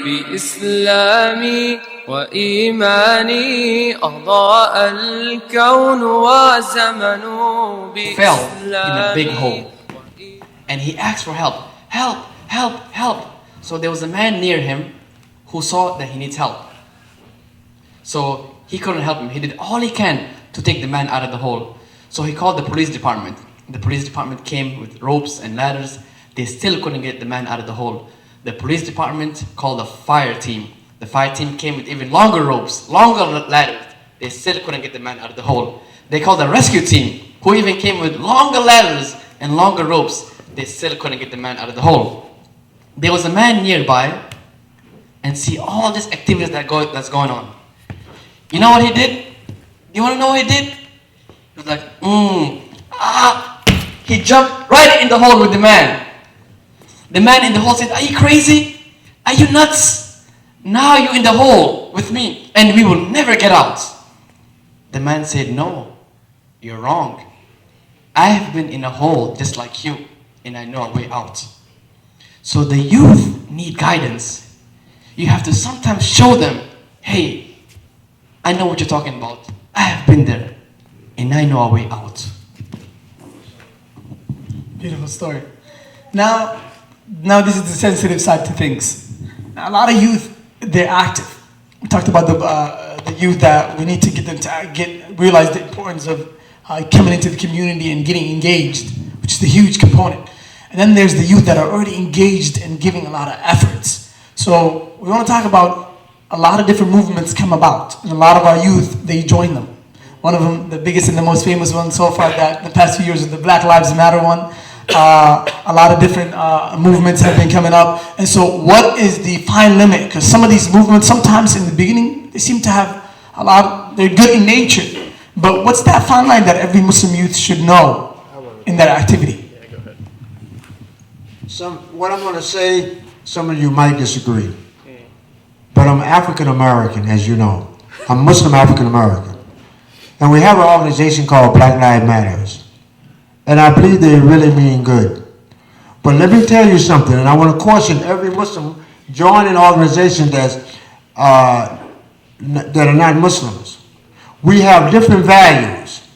بإسلامي وإيماني أضاء الكون وزمن fell in a big hole and he asked for help. Help, help, help. So there was a man near him who saw that he needs help. So he couldn't help him. He did all he can to take the man out of the hole. So he called the police department. The police department came with ropes and ladders. They still couldn't get the man out of the hole. The police department called the fire team. The fire team came with even longer ropes, longer ladders. They still couldn't get the man out of the hole. They called the rescue team, who even came with longer ladders and longer ropes. They still couldn't get the man out of the hole. There was a man nearby and see all this activity that's going on. You know what he did? You want to know what he did? He was like, He jumped right in the hole with the man. The man in the hole said, are you crazy? Are you nuts? Now you're in the hole with me and we will never get out. The man said, no, you're wrong. I have been in a hole just like you and I know a way out. So the youth need guidance. You have to sometimes show them, hey, I know what you're talking about. I have been there and I know a way out. Beautiful story. Now this is the sensitive side to things. Now, a lot of youth, they're active. We talked about the youth that we need to get them to realize the importance of coming into the community and getting engaged, which is the huge component. And then there's the youth that are already engaged and giving a lot of efforts. So we want to talk about a lot of different movements come about, and a lot of our youth, they join them. One of them, the biggest and the most famous one so far that the past few years is the Black Lives Matter one. A lot of different movements have been coming up. And so what is the fine limit? Because some of these movements, sometimes in the beginning, they seem to have they're good in nature. But what's that fine line that every Muslim youth should know in their activity? Yeah, go ahead. What I'm going to say, some of you might disagree. But I'm African American, as you know. I'm Muslim African American. And we have an organization called Black Lives Matters. And I believe they really mean good. But let me tell you something, and I want to caution every Muslim joining organizations that are not Muslims. We have different values.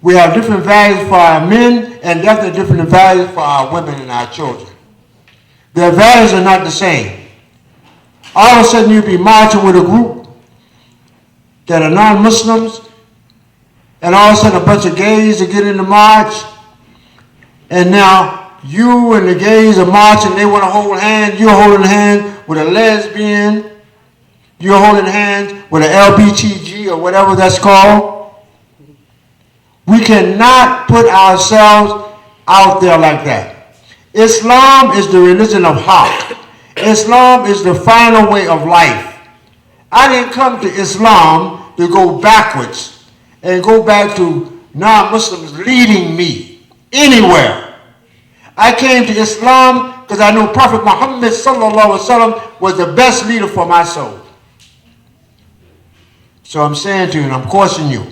We have different values for our men and definitely different values for our women and our children. Their values are not the same. All of a sudden you'll be marching with a group that are non-Muslims, and all of a sudden a bunch of gays will get in the march, and now you and the gays are marching, they want to hold hands, you're holding hands with a lesbian, you're holding hands with an LBTG or whatever that's called. We cannot put ourselves out there like that. Islam is the religion of haqq. Islam is the final way of life. I didn't come to Islam to go backwards and go back to non-Muslims leading me anywhere. I came to Islam because I knew Prophet Muhammad sallallahu alaihi wasallam was the best leader for my soul. So I'm saying to you, and I'm cautioning you,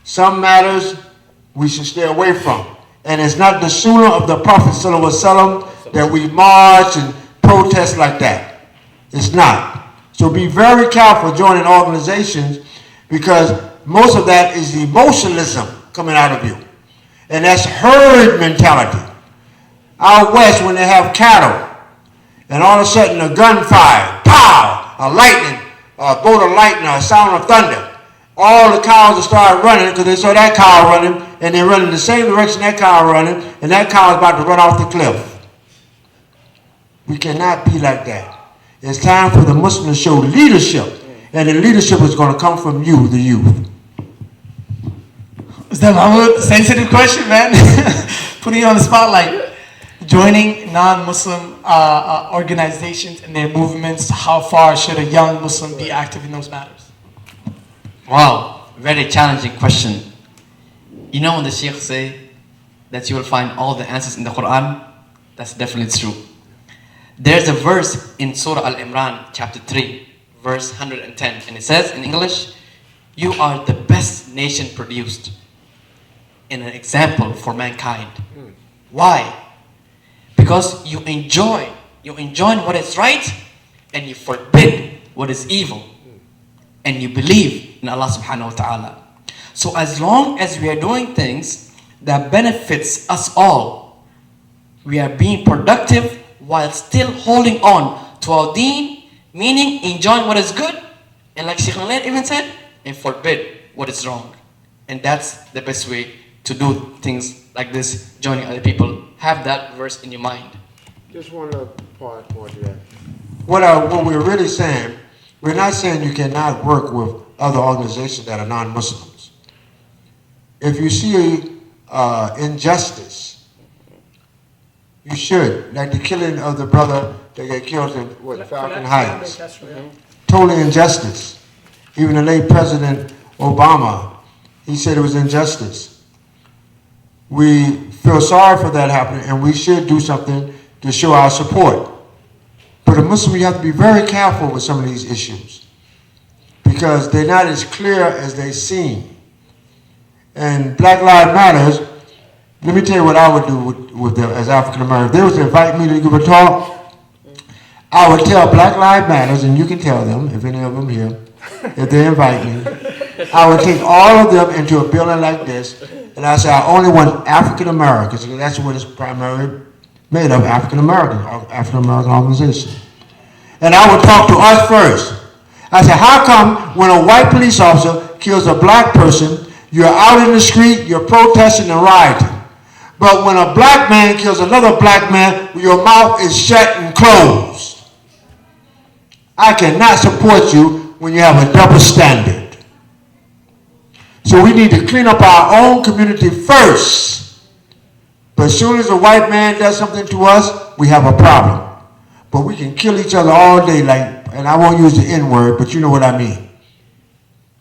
some matters we should stay away from. And it's not the sunnah of the Prophet sallallahu alaihi wasallam that we march and protest like that. It's not. So be very careful joining organizations, because most of that is emotionalism coming out of you. And that's herd mentality. Out west, when they have cattle, and all of a sudden a gunfire, pow, a lightning, a bolt of lightning, a sound of thunder, all the cows will start running because they saw that cow running, and they're running the same direction that cow running, and that cow is about to run off the cliff. We cannot be like that. It's time for the Muslims to show leadership, and the leadership is going to come from you, the youth. Is that a sensitive question, man? Putting you on the spotlight. Joining non-Muslim organizations and their movements, how far should a young Muslim be active in those matters? Wow, very challenging question. You know when the Sheikh say that you will find all the answers in the Quran? That's definitely true. There's a verse in Surah Al-Imran, chapter 3, verse 110, and it says in English, you are the best nation produced and an example for mankind. Why? Because you enjoy You enjoin what is right, and you forbid what is evil. And you believe in Allah subhanahu wa ta'ala. So as long as we are doing things that benefits us all, we are being productive while still holding on to our deen, meaning enjoying what is good, and like Sheikh Nalair even said, and forbid what is wrong. And that's the best way to do things like this, joining other people. Have that verse in your mind. Just one other part more to that. What we're really saying, we're not saying you cannot work with other organizations that are non-Muslims. If you see injustice, you should. Like the killing of the brother that got killed in Falcon Heights. Totally injustice. Even the late President Obama, he said it was injustice. We feel sorry for that happening, and we should do something to show our support. But a Muslim, you have to be very careful with some of these issues because they're not as clear as they seem. And Black Lives Matter, let me tell you what I would do with them as African American. If they was to invite me to give a talk, I would tell Black Lives Matter, and you can tell them, if any of them here, if they invite me, I would take all of them into a building like this, and I say, I only want African Americans, because that's what it's primarily made of, African American organization. And I would talk to us first. I said, how come when a white police officer kills a black person, you're out in the street, you're protesting and rioting? But when a black man kills another black man, your mouth is shut and closed. I cannot support you when you have a double standard. So we need to clean up our own community first. But as soon as a white man does something to us, we have a problem. But we can kill each other all day, like, and I won't use the N-word, but you know what I mean.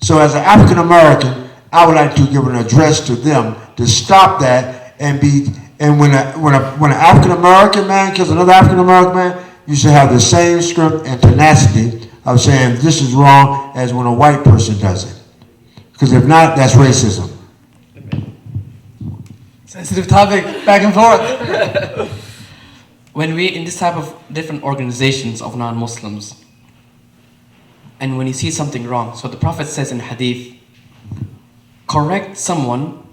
So as an African American, I would like to give an address to them to stop that and when an African American man kills another African American man, you should have the same script and tenacity of saying this is wrong as when a white person does it. Because if not, that's racism. Sensitive topic, back and forth. When we in this type of different organizations of non-Muslims, and when you see something wrong, so the Prophet says in Hadith, correct someone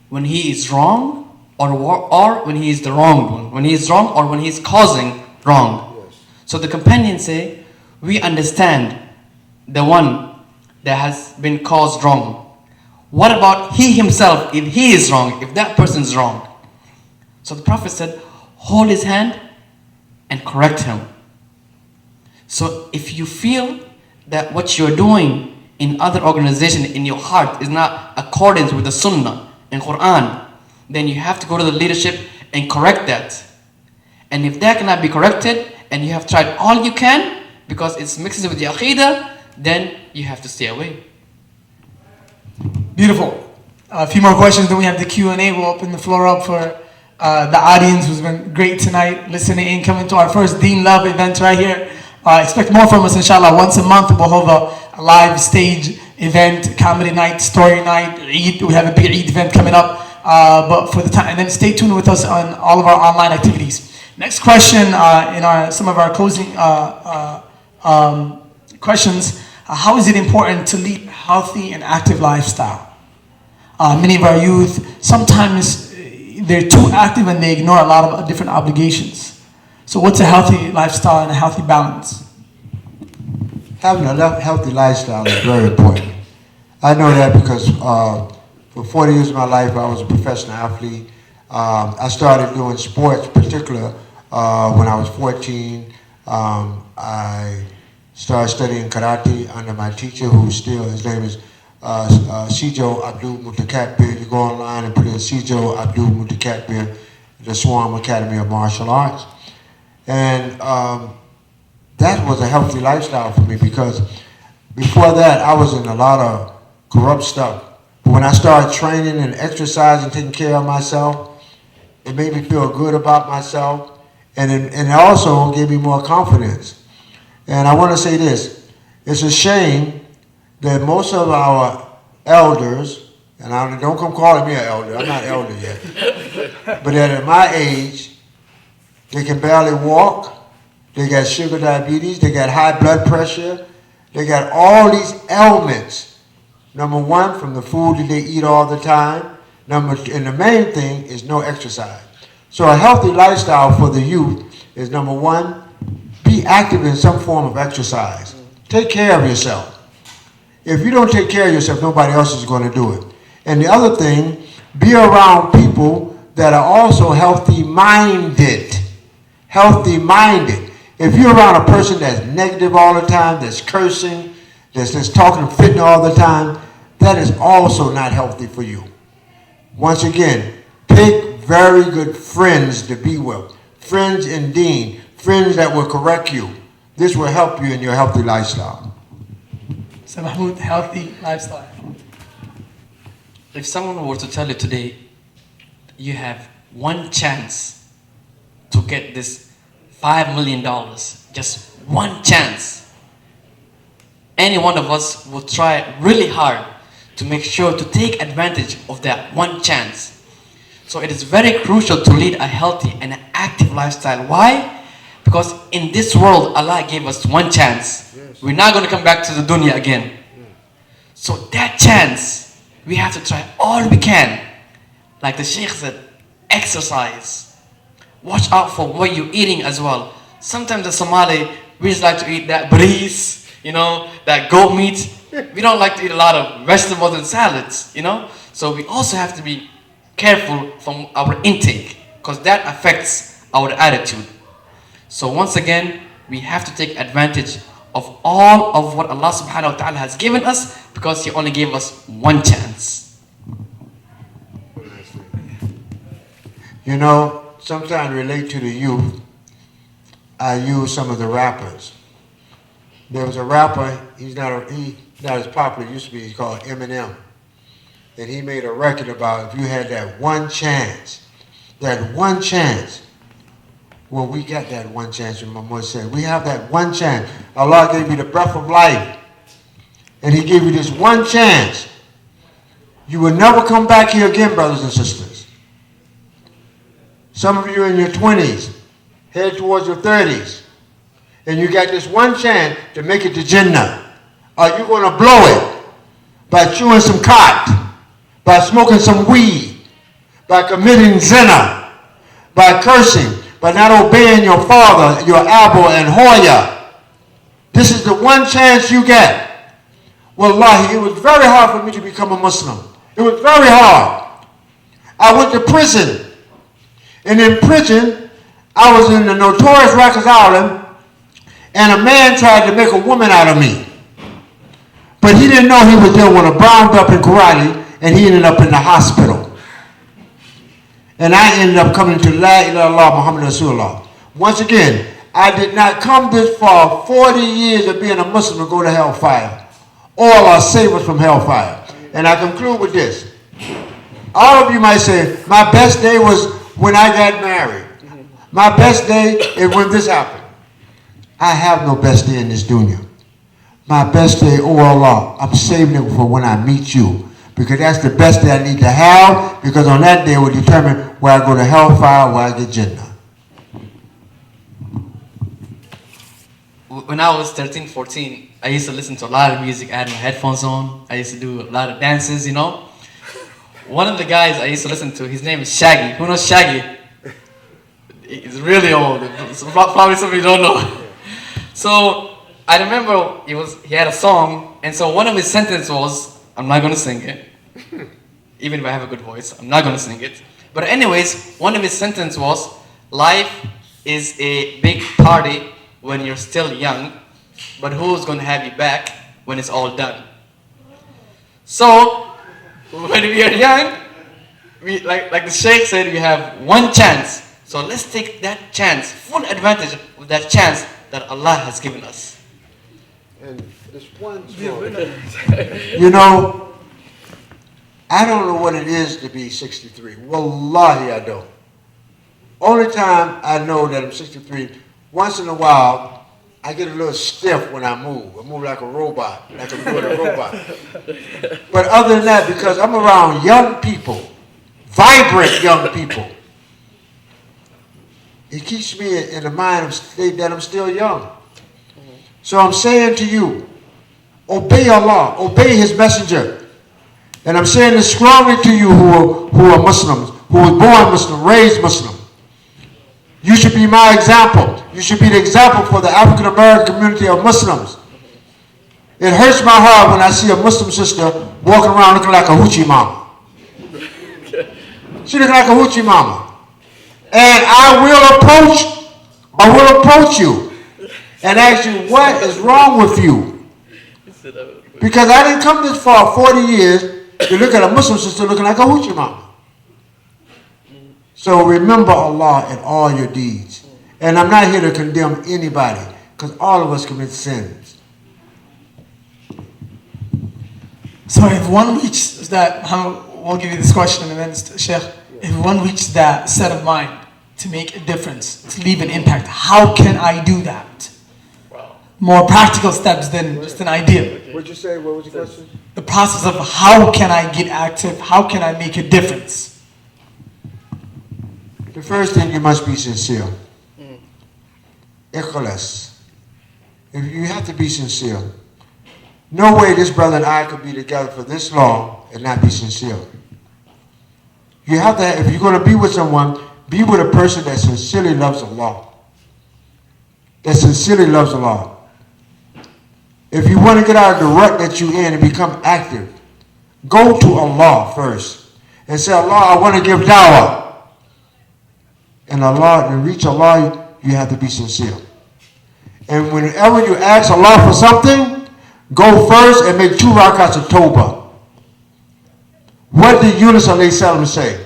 when he is wrong or when he is the wronged one. When he is wrong or when he is causing wrong. Yes. So the companions say, we understand the one that has been caused wrong. What about he himself, if he is wrong, if that person is wrong? So the Prophet said, hold his hand and correct him. So if you feel that what you're doing in other organizations in your heart is not accordance with the Sunnah and Quran, then you have to go to the leadership and correct that. And if that cannot be corrected, and you have tried all you can, because it's mixed with the Aqidah, then you have to stay away. Beautiful. A few more questions, then we have the Q&A. We'll open the floor up for the audience who's been great tonight, listening in, coming to our first Deen Love event right here. Expect more from us, inshallah. Once a month, we'll have a live stage event, comedy night, story night, Eid. We have a big Eid event coming up. But for the time, and then stay tuned with us on all of our online activities. Next question in some of our closing questions. How is it important to lead a healthy and active lifestyle? Many of our youth, sometimes they're too active and they ignore a lot of different obligations. So what's a healthy lifestyle and a healthy balance? Having a healthy lifestyle is very important. I know that because for 40 years of my life, I was a professional athlete. I started doing sports, particular when I was 14. I started studying karate under my teacher, his name is Sijo Abdul Mutakatbir. You go online and put in Sijo Abdul Mutakatbir, the Swarm Academy of Martial Arts. And that was a healthy lifestyle for me because before that, I was in a lot of corrupt stuff. But when I started training and exercising, taking care of myself, it made me feel good about myself, and it also gave me more confidence. And I want to say this, it's a shame that most of our elders, and don't come calling me an elder, I'm not elder yet, but that at my age, they can barely walk, They got sugar diabetes, they got high blood pressure, they got all these ailments. Number one, from the food that they eat all the time. And the main thing is no exercise. So a healthy lifestyle for the youth is number one, be active in some form of exercise. Take care of yourself. If you don't take care of yourself, nobody else is going to do it. And the other thing, be around people that are also healthy-minded. Healthy-minded. If you're around a person that's negative all the time, that's cursing, that's just talking fitting all the time, that is also not healthy for you. Once again, pick very good friends to be with. Friends in Deen. Friends that will correct you. This will help you in your healthy lifestyle. So Mahmoud, healthy lifestyle. If someone were to tell you today, you have one chance to get this $5 million, just one chance, any one of us will try really hard to make sure to take advantage of that one chance. So it is very crucial to lead a healthy and active lifestyle. Why? Because in this world, Allah gave us one chance. Yes. We're not going to come back to the dunya again. Yeah. So that chance, we have to try all we can. Like the Sheikh said, exercise. Watch out for what you're eating as well. Sometimes in Somali, we just like to eat that breeze, that goat meat. We don't like to eat a lot of vegetables and salads, So we also have to be careful from our intake, because that affects our attitude. So once again, we have to take advantage of all of what Allah subhanahu wa ta'ala has given us, because He only gave us one chance. Sometimes relate to the youth, I use some of the rappers. There was a rapper, he's not as popular as he used to be, he's called Eminem. And he made a record about if you had that one chance. Well, we got that one chance, and my mother said, we have that one chance. Allah gave you the breath of life. And He gave you this one chance. You will never come back here again, brothers and sisters. Some of you in your 20s, head towards your 30s, and you got this one chance to make it to Jannah. Are you going to blow it by chewing some cot, by smoking some weed, by committing zina, by cursing, by not obeying your father, your Abu and Hoya? This is the one chance you get. Wallahi, it was very hard for me to become a Muslim. It was very hard. I went to prison. And in prison, I was in the notorious Rikers Island, and a man tried to make a woman out of me. But he didn't know he was there with a brown belt in karate, and he ended up in the hospital. And I ended up coming to La ilaha illallah Muhammad Rasulullah. Once again, I did not come this far, 40 years of being a Muslim, to go to hellfire. All are save us from hellfire. And I conclude with this. All of you might say, my best day was when I got married. My best day is when this happened. I have no best day in this dunya. My best day, oh Allah, I'm saving it for when I meet you. Because that's the best day I need to have, because on that day will determine where I go to hellfire, where I get Jannah. When I was 13, 14, I used to listen to a lot of music. I had my headphones on. I used to do a lot of dances, One of the guys I used to listen to, his name is Shaggy. Who knows Shaggy? He's really old. So probably some of you don't know. So I remember he had a song, and so one of his sentences was, I'm not going to sing it. Even if I have a good voice, I'm not going to sing it. But anyways, one of his sentences was, life is a big party when you're still young, but who's going to have you back when it's all done? So, when we are young, we like the Sheikh said, we have one chance. So let's take that chance, full advantage of that chance that Allah has given us. And this one story. I don't know what it is to be 63. Wallahi, I don't. Only time I know that I'm 63, once in a while, I get a little stiff when I move. I move like a robot, like I'm doing a robot. But other than that, because I'm around young people, vibrant young people, It keeps me in the mind of state that I'm still young. So I'm saying to you, obey Allah, obey His messenger. And I'm saying this strongly to you who are Muslims, who were born Muslim, raised Muslim. You should be my example. You should be the example for the African American community of Muslims. It hurts my heart when I see a Muslim sister walking around looking like a hoochie mama. She looking like a hoochie mama. And I will approach you and ask you, what is wrong with you? Because I didn't come this far, 40 years, to look at a Muslim sister looking like a hoochie mama. So remember Allah in all your deeds. And I'm not here to condemn anybody, because all of us commit sins. So if one reaches that, we'll give you this question and then Sheikh, if one reaches that set of mind to make a difference, to leave an impact, how can I do that? Wow. More practical steps than just an idea. What'd you say? What was your question? The process of how can I get active, how can I make a difference? The first thing, you must be sincere. Ikhlas. If you have to be sincere. No way this brother and I could be together for this long and not be sincere. You have to, if you're going to be with someone, be with a person that sincerely loves Allah. That sincerely loves Allah. If you want to get out of the rut that you're in and become active, go to Allah first and say, Allah, I want to give dawah. And Allah, to reach Allah, you have to be sincere. And whenever you ask Allah for something, go first and make 2 rakats of tawbah. What did Yunus alayhi salam say?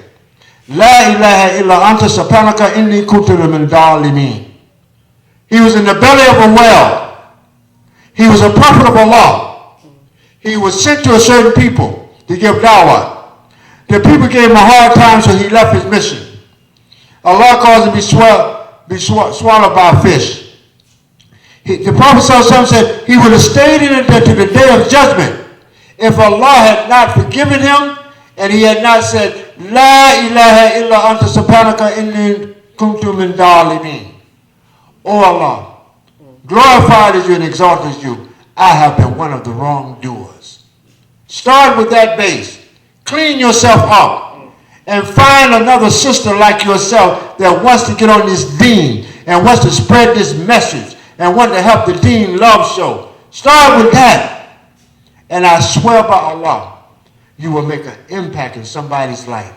La ilaha illa anta subhanaka inni kuntu min dhalimin. He was in the belly of a whale. He was a prophet of Allah. He was sent to a certain people to give dawah. The people gave him a hard time, so he left his mission. Allah caused him to be swallowed by a fish. The Prophet said he would have stayed in it to the day of judgment if Allah had not forgiven him and he had not said, La ilaha illa anta subhanaka inni kuntu min dhalimin. Oh Allah, glorified as you and exalted as you, I have been one of the wrongdoers. Start with that base. Clean yourself up and find another sister like yourself that wants to get on this Deen and wants to spread this message and want to help the Deen love show. Start with that. And I swear by Allah, you will make an impact in somebody's life.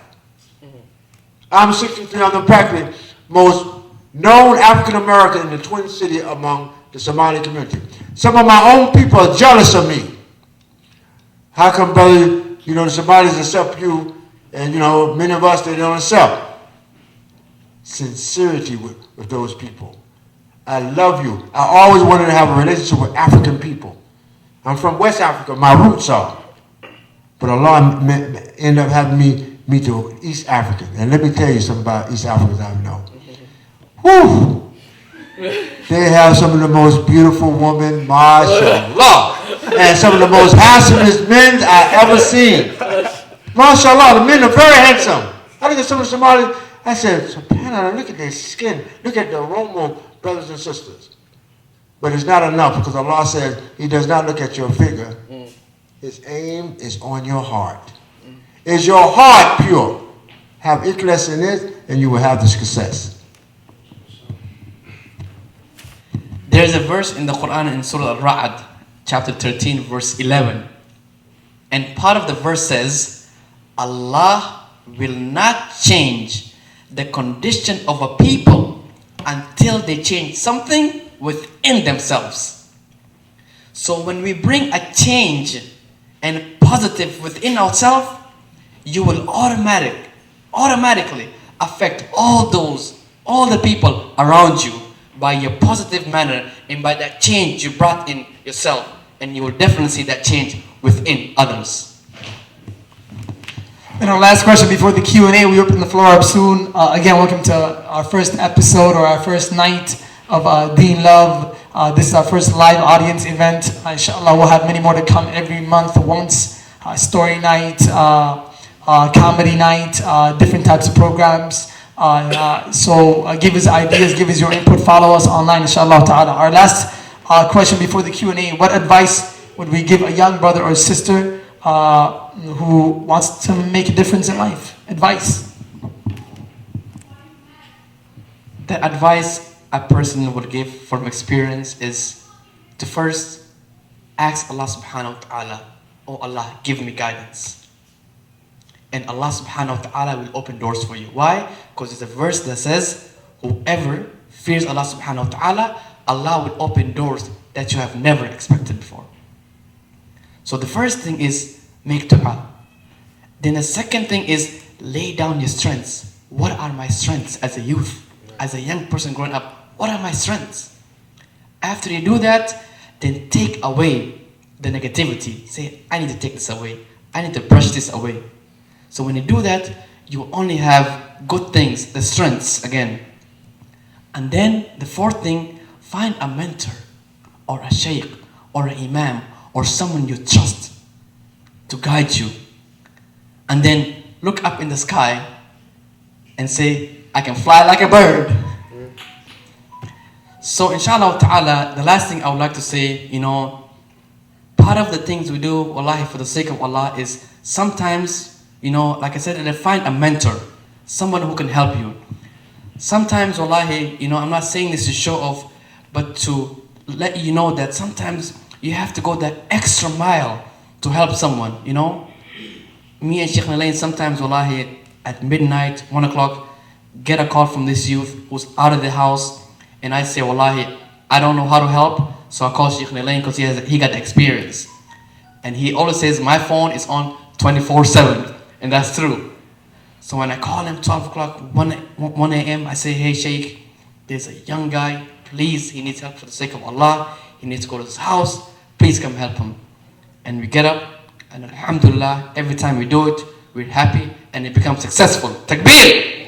I'm 63, I'm the practically most known African American in the Twin City among the Somali community. Some of my own people are jealous of me. How come, brother, the Somalis accept you and, many of us, they don't accept? Sincerity with those people. I love you. I always wanted to have a relationship with African people. I'm from West Africa, my roots are. But Allah ended up having me meet the East African. And let me tell you something about East Africans I know. Whew! They have some of the most beautiful women, mashallah. And some of the most handsomest men I ever seen. Mashallah, the men are very handsome. I look at some of the Somalis, I said, subhanAllah, look at their skin. Look at the Oromo brothers and sisters. But it's not enough because Allah says He does not look at your figure. His aim is on your heart. Is your heart pure? Have ikhlas in it and you will have the success. There's a verse in the Quran in Surah Al-Ra'd, chapter 13, verse 11. And part of the verse says, Allah will not change the condition of a people until they change something within themselves. So when we bring a change and positive within ourselves, you will automatically affect all the people around you by your positive manner and by that change you brought in yourself, and you will definitely see that change within others. And our last question before the Q&A, we open the floor up soon. Again, welcome to our first episode or our first night of Deen Love. This is our first live audience event. Inshallah, we'll have many more to come every month once. Story night, comedy night, different types of programs. So give us ideas, give us your input, follow us online, inshallah ta'ala. Our last question before the Q&A: what advice would we give a young brother or sister who wants to make a difference in life? Advice. The advice a person would give from experience is to first ask Allah subhanahu wa ta'ala, "Oh Allah, give me guidance." And Allah subhanahu wa ta'ala will open doors for you. Why? Because there's a verse that says, whoever fears Allah subhanahu wa ta'ala, Allah will open doors that you have never expected before. So the first thing is make dua. Then the second thing is lay down your strengths. What are my strengths as a youth, as a young person growing up? What are my strengths? After you do that, then take away the negativity. Say, I need to take this away. I need to brush this away. So when you do that, you only have good things, the strengths again. And then the fourth thing, find a mentor or a sheikh or an imam or someone you trust to guide you. And then look up in the sky and say, I can fly like a bird. So inshallah ta'ala, the last thing I would like to say, part of the things we do, wallahi, for the sake of Allah is sometimes, like I said, and find a mentor, someone who can help you. Sometimes, wallahi, I'm not saying this to show off, but to let you know that sometimes you have to go that extra mile to help someone, Me and Sheikh Nalain sometimes, wallahi, at midnight, 1 o'clock, get a call from this youth who's out of the house, and I say, wallahi, I don't know how to help, so I call Sheikh Nalain because he got the experience. And he always says, my phone is on 24/7. And that's true. So when I call him 12 o'clock, 1 a.m., I say, hey Sheikh, there's a young guy, please, he needs help for the sake of Allah. He needs to go to his house, please come help him. And we get up, and alhamdulillah, every time we do it, we're happy, and it becomes successful. Takbir!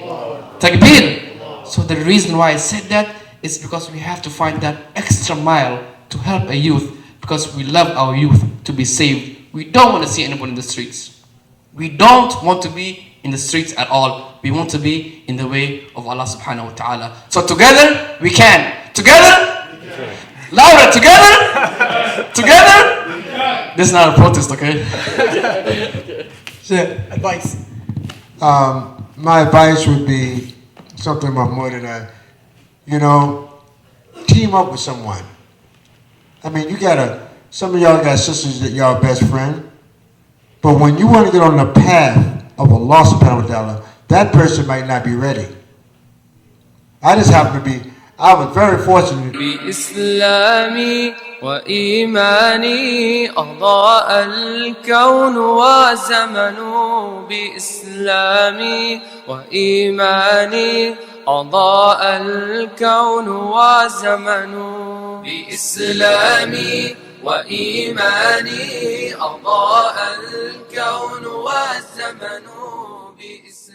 Takbir! So the reason why I said that is because we have to find that extra mile to help a youth, because we love our youth to be saved. We don't want to see anyone in the streets. We don't want to be in the streets at all. We want to be in the way of Allah subhanahu wa ta'ala. So together, we can. Together? Louder, together? Together? This is not a protest, okay? Advice. My advice would be something more than that. Team up with someone. I mean, some of y'all got sisters that y'all best friend. But when you want to get on the path of Allah subhanahu wa ta'ala, that person might not be ready. I was very fortunate. بإسلامي وإيماني أضاء الكون وزمن بإسلامي وإيماني أضاء الكون وزمن بإسلامي وإيماني أضاء الكون والزمن بإسلامي